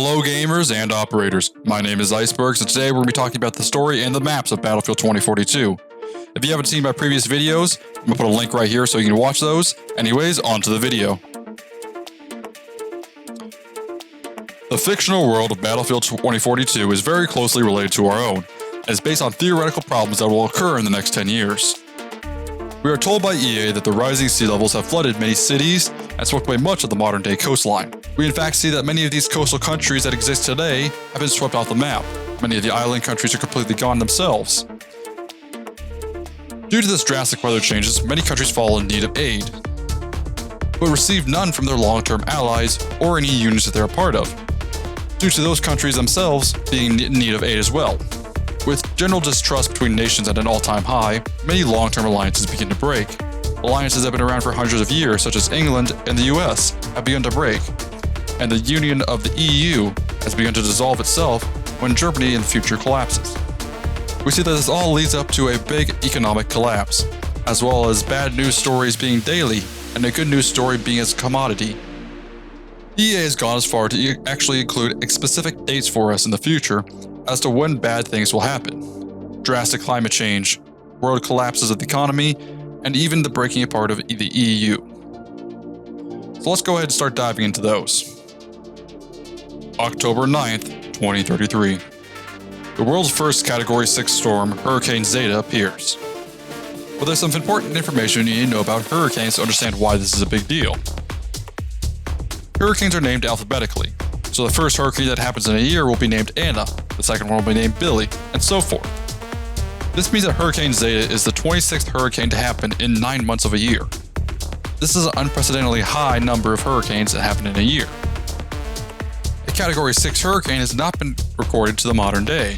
Hello gamers and operators, my name is Icebergs and today we're going to be talking about the story and the maps of Battlefield 2042. If you haven't seen my previous videos, I'm going to put a link right here so you can watch those. Anyways, on to the video. The fictional world of Battlefield 2042 is very closely related to our own, and is based on theoretical problems that will occur in the next 10 years. We are told by EA that the rising sea levels have flooded many cities and swept away much of the modern day coastline. We in fact see that many of these coastal countries that exist today have been swept off the map. Many of the island countries are completely gone themselves. Due to this drastic weather changes, many countries fall in need of aid, but receive none from their long-term allies or any units that they're a part of, due to those countries themselves being in need of aid as well. With general distrust between nations at an all-time high, many long-term alliances begin to break. Alliances that have been around for hundreds of years, such as England and the US, have begun to break, and the union of the EU has begun to dissolve itself when Germany in the future collapses. We see that this all leads up to a big economic collapse, as well as bad news stories being daily and a good news story being as a commodity. EA has gone as far to actually include specific dates for us in the future as to when bad things will happen. Drastic climate change, world collapses of the economy, and even the breaking apart of the EU. So let's go ahead and start diving into those. October 9th, 2033. The world's first Category 6 storm, Hurricane Zeta, appears. But there's some important information you need to know about hurricanes to understand why this is a big deal. Hurricanes are named alphabetically, so the first hurricane that happens in a year will be named Anna, the second one will be named Billy, and so forth. This means that Hurricane Zeta is the 26th hurricane to happen in 9 months of a year. This is an unprecedentedly high number of hurricanes that happen in a year. A Category 6 hurricane has not been recorded to the modern day,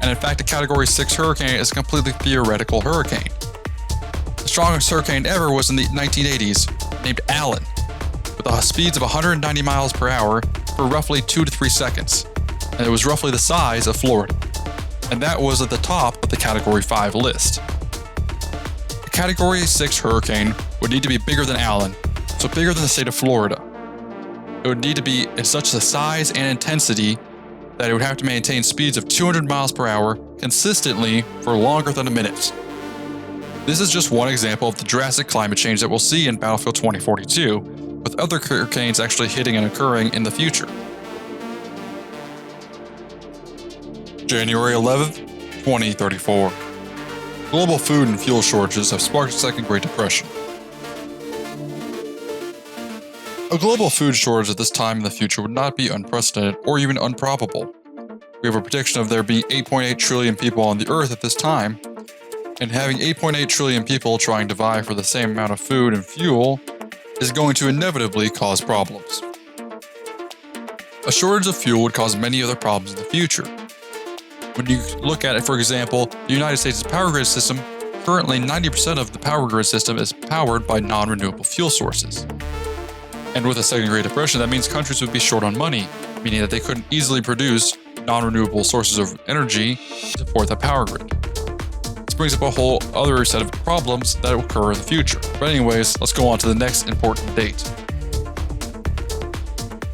and in fact a Category 6 hurricane is a completely theoretical hurricane. The strongest hurricane ever was in the 1980s, named Allen, with speeds of 190 miles per hour for roughly 2 to 3 seconds, and it was roughly the size of Florida, and that was at the top of the Category 5 list. A Category 6 hurricane would need to be bigger than Allen, so bigger than the state of Florida. It would need to be in such a size and intensity that it would have to maintain speeds of 200 miles per hour consistently for longer than a minute. This is just one example of the drastic climate change that we'll see in Battlefield 2042, with other hurricanes actually hitting and occurring in the future. January 11th, 2034. Global food and fuel shortages have sparked a second Great Depression. A global food shortage at this time in the future would not be unprecedented or even improbable. We have a prediction of there being 8.8 trillion people on the Earth at this time, and having 8.8 trillion people trying to vie for the same amount of food and fuel is going to inevitably cause problems. A shortage of fuel would cause many other problems in the future. When you look at it, for example, the United States' power grid system, currently 90% of the power grid system is powered by non-renewable fuel sources. And with a second Great Depression, that means countries would be short on money, meaning that they couldn't easily produce non-renewable sources of energy to support the power grid. This brings up a whole other set of problems that will occur in the future. But anyways, let's go on to the next important date.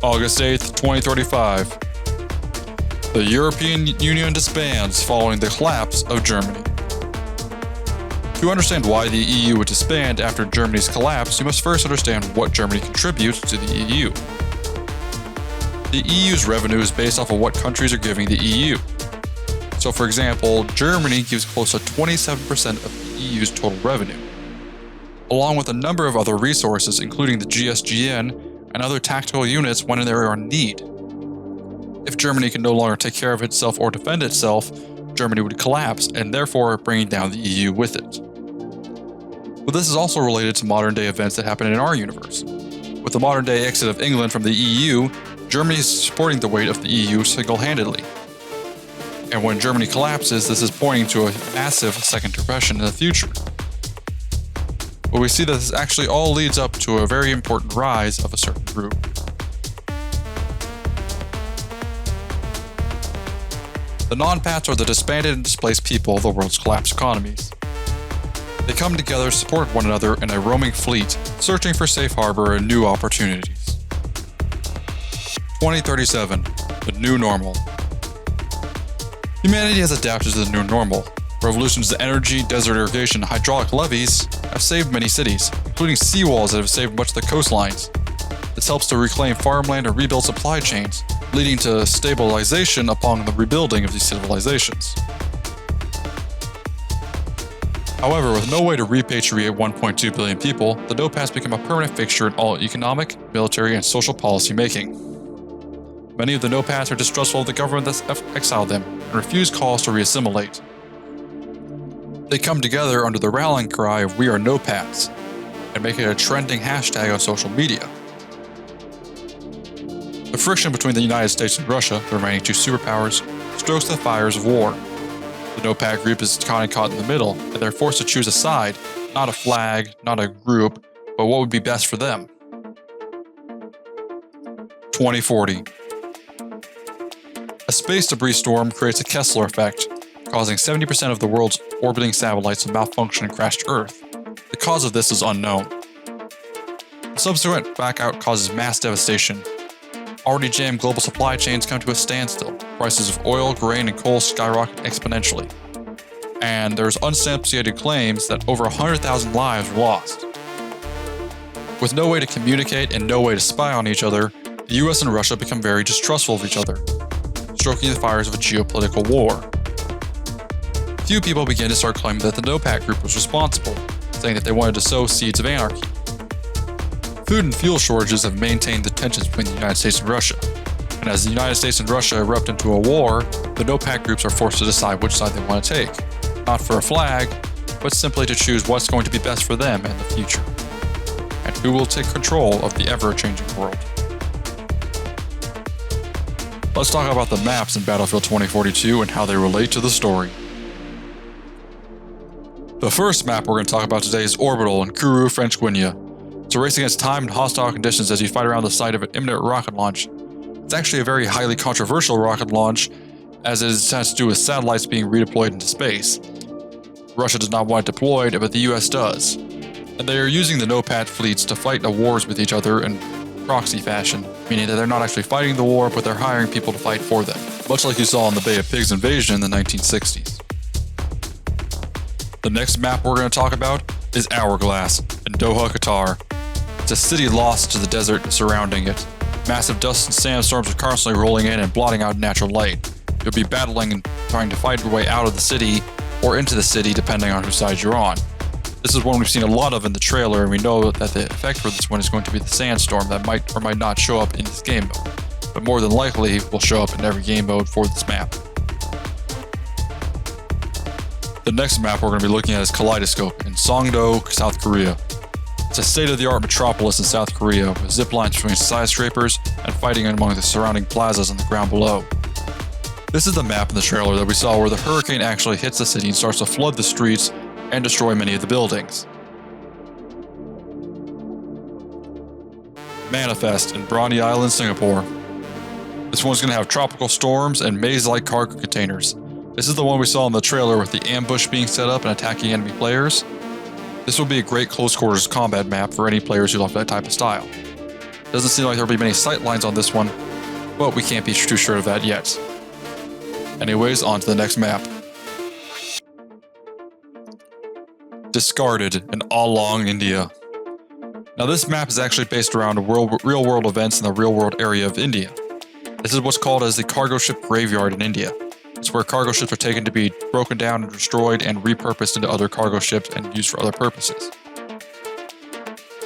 August 8th, 2035. The European Union disbands following the collapse of Germany. To understand why the EU would disband after Germany's collapse, you must first understand what Germany contributes to the EU. The EU's revenue is based off of what countries are giving the EU. So for example, Germany gives close to 27% of the EU's total revenue, along with a number of other resources including the GSGN and other tactical units when they are in need. If Germany can no longer take care of itself or defend itself, Germany would collapse and therefore bringing down the EU with it. But this is also related to modern day events that happen in our universe. With the modern day exit of England from the EU, Germany is supporting the weight of the EU single-handedly. And when Germany collapses, this is pointing to a massive second depression in the future. But we see that this actually all leads up to a very important rise of a certain group. The Nonpats are the disbanded and displaced people of the world's collapsed economies. They come together to support one another in a roaming fleet, searching for safe harbor and new opportunities. 2037. The new normal. Humanity has adapted to the new normal. Revolutions in energy, desert irrigation, and hydraulic levees have saved many cities, including seawalls that have saved much of the coastlines. This helps to reclaim farmland and rebuild supply chains, leading to stabilization upon the rebuilding of these civilizations. However, with no way to repatriate 1.2 billion people, the Nonpats become a permanent fixture in all economic, military, and social policy making. Many of the Nonpats are distrustful of the government that's exiled them and refuse calls to reassimilate. They come together under the rallying cry of "We are Nonpats" and make it a trending hashtag on social media. The friction between the United States and Russia, the remaining two superpowers, stokes the fires of war. The Nonpat group is kind of caught in the middle, and they're forced to choose a side, not a flag, not a group, but what would be best for them. 2040. A space debris storm creates a Kessler effect, causing 70% of the world's orbiting satellites to malfunction and crash to Earth. The cause of this is unknown. The subsequent blackout causes mass devastation. Already jammed global supply chains come to a standstill. Prices of oil, grain, and coal skyrocket exponentially. And there's unsubstantiated claims that over 100,000 lives were lost. With no way to communicate and no way to spy on each other, the US and Russia become very distrustful of each other, stoking the fires of a geopolitical war. Few people begin to start claiming that the Nonpat group was responsible, saying that they wanted to sow seeds of anarchy. Food and fuel shortages have maintained the tensions between the United States and Russia, and as the United States and Russia erupt into a war, the Nonpat groups are forced to decide which side they want to take, not for a flag, but simply to choose what's going to be best for them in the future, and who will take control of the ever-changing world. Let's talk about the maps in Battlefield 2042 and how they relate to the story. The first map we're going to talk about today is Orbital in Kourou, French Guiana. It's a race against time and hostile conditions as you fight around the site of an imminent rocket launch. It's actually a very highly controversial rocket launch, as it has to do with satellites being redeployed into space. Russia does not want it deployed, but the US does. And they are using the Nonpat fleets to fight the wars with each other in proxy fashion, meaning that they're not actually fighting the war, but they're hiring people to fight for them, much like you saw in the Bay of Pigs invasion in the 1960s. The next map we're going to talk about is Hourglass in Doha, Qatar. It's a city lost to the desert surrounding it. Massive dust and sandstorms are constantly rolling in and blotting out natural light. You'll be battling and trying to fight your way out of the city or into the city depending on whose side you're on. This is one we've seen a lot of in the trailer, and we know that the effect for this one is going to be the sandstorm that might or might not show up in this game mode, but more than likely will show up in every game mode for this map. The next map we're going to be looking at is Kaleidoscope in Songdo, South Korea. It's a state-of-the-art metropolis in South Korea with zip lines between skyscrapers and fighting among the surrounding plazas on the ground below. This is the map in the trailer that we saw where the hurricane actually hits the city and starts to flood the streets and destroy many of the buildings. Manifest in Brani Island, Singapore. This one's going to have tropical storms and maze-like cargo containers. This is the one we saw in the trailer with the ambush being set up and attacking enemy players. This will be a great close quarters combat map for any players who love that type of style. Doesn't seem like there will be many sight lines on this one, but we can't be too sure of that yet. Anyways, on to the next map. Discarded in Along, India. Now this map is actually based around real-world events in the real-world area of India. This is what's called as the cargo ship graveyard in India. It's where cargo ships are taken to be broken down and destroyed and repurposed into other cargo ships and used for other purposes.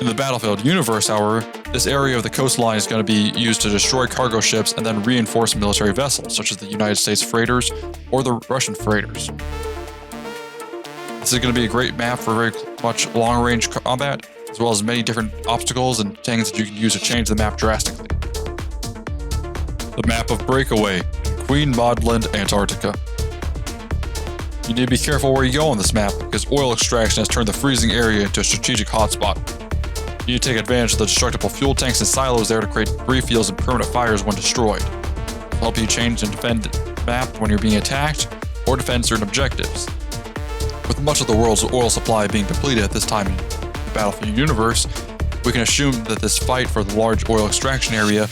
In the Battlefield universe, however, this area of the coastline is going to be used to destroy cargo ships and then reinforce military vessels, such as the United States freighters or the Russian freighters. This is going to be a great map for very much long-range combat, as well as many different obstacles and things that you can use to change the map drastically. The map of Breakaway in Queen Maud Land, Antarctica. You need to be careful where you go on this map, because oil extraction has turned the freezing area into a strategic hotspot. You need to take advantage of the destructible fuel tanks and silos there to create debris fields and permanent fires when destroyed. It'll help you change and defend the map when you're being attacked, or defend certain objectives. With much of the world's oil supply being depleted at this time in the Battlefield universe, we can assume that this fight for the large oil extraction area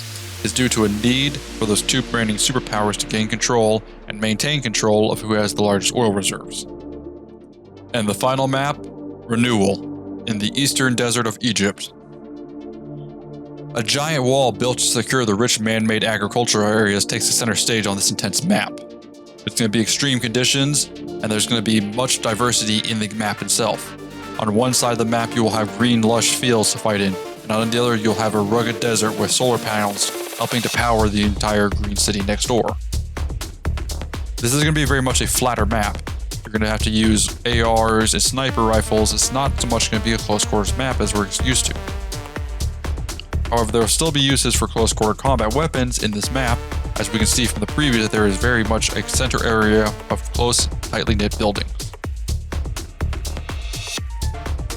is due to a need for those two remaining superpowers to gain control and maintain control of who has the largest oil reserves. And the final map, Renewal, in the eastern desert of Egypt. A giant wall built to secure the rich man-made agricultural areas takes the center stage on this intense map. It's going to be extreme conditions, and there's going to be much diversity in the map itself. On one side of the map, you will have green, lush fields to fight in, and on the other, you'll have a rugged desert with solar panels helping to power the entire green city next door. This is going to be very much a flatter map. You're going to have to use ARs and sniper rifles. It's not so much going to be a close quarters map as we're used to. However, there will still be uses for close quarter combat weapons in this map. As we can see from the preview, that there is very much a center area of close, tightly knit buildings.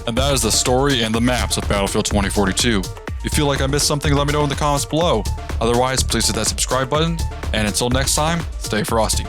And that is the story and the maps of Battlefield 2042. If you feel like I missed something, let me know in the comments below. Otherwise, please hit that subscribe button, and until next time, stay frosty.